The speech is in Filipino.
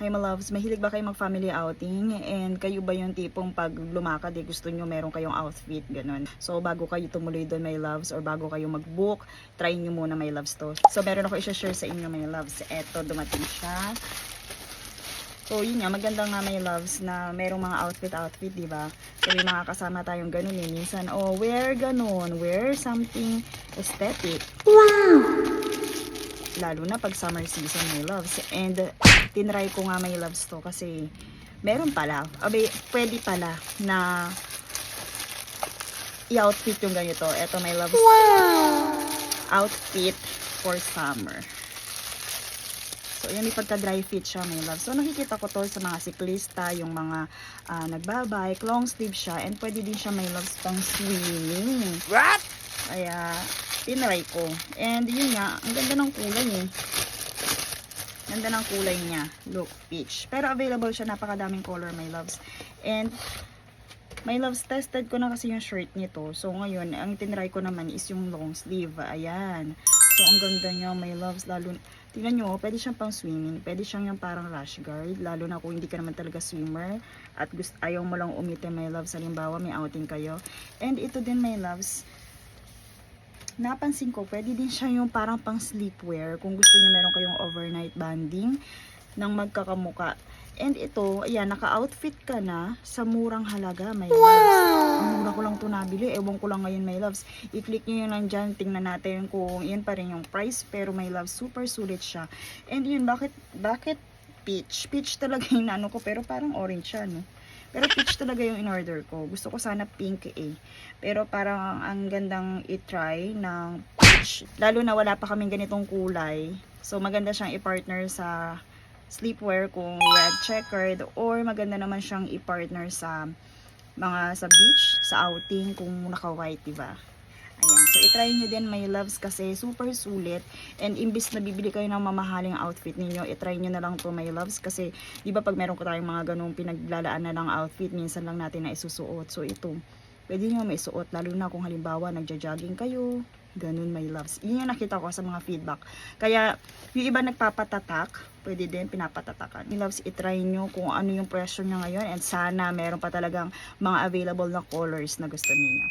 Hi my loves, mahilig ba kayo mag family outing? And kayo ba yung tipong pag lumakad gusto nyo meron kayong outfit, ganun. So bago kayo tumuloy doon my loves or bago kayo mag-book, try nyo muna my loves to. So meron ako i-share sa inyo my loves. Eto, dumating siya. So yun nga, maganda nga my loves na merong mga outfit, di ba? So may mga kasama tayong ganun minsan, wear ganun, wear something aesthetic. Wow! Lalo na pag summer season my loves. And tinry ko nga my loves to kasi meron pala, pwede pala na i-outfit yung ganito. Eto my loves. Wow! Outfit for summer. So yan, may pagka dry fit siya my loves. So nakikita ko to sa mga siklista, yung mga nagbabike, long sleeve siya, and pwede din siya my loves pang swimming. What? Kaya tinry ko. And yun nga, ang ganda ng kulay Ganda ng kulay niya. Look, peach. Pero available siya, napakadaming color my loves. And my loves, tested ko na kasi yung shirt nito. So ngayon, ang tinry ko naman is yung long sleeve. Ayan. So ang ganda niya my loves. Lalo, tingnan nyo, pwede siyang pang swimming. Pwede siyang yung parang rash guard. Lalo na kung hindi ka naman talaga swimmer. At ayaw mo lang umitin my loves. Halimbawa, may outing kayo. And ito din my loves, napansin ko, pwede din siya yung parang pang sleepwear kung gusto niyo meron kayong overnight banding ng magkakamuka. And ito, ayan, naka-outfit ka na sa murang halaga, my loves. Ang mura ko lang ito nabili, ewan ko lang ngayon, my loves. I-click nyo yun nandyan, tingnan natin kung yun pa rin yung price. Pero my loves, super sulit siya. And yun, bakit peach? Peach talaga yung nano ko, pero parang orange siya, no? Pero peach talaga yung in-order ko. Gusto ko sana pink Pero parang ang gandang i-try ng peach. Lalo na wala pa kaming ganitong kulay. So maganda siyang i-partner sa sleepwear kung red checkered. Or maganda naman siyang i-partner sa sa beach, sa outing kung naka-white, diba? Ayan. So, itry nyo din my loves kasi super sulit. And imbis na bibili kayo ng mamahaling outfit ninyo, itry nyo na lang to my loves. Kasi, di ba pag meron ko tayong mga ganung pinaglalaan na ng outfit, minsan lang natin na isusuot. So, ito, pwede nyo maisuot. Lalo na kung halimbawa, nagja-jogging kayo. Ganun my loves. Yun yung nakita ko sa mga feedback. Kaya, yung iba nagpapatatak, pwede din pinapatatakan. My loves, itry nyo kung ano yung presyo nyo ngayon. And sana meron pa talagang mga available na colors na gusto niyo.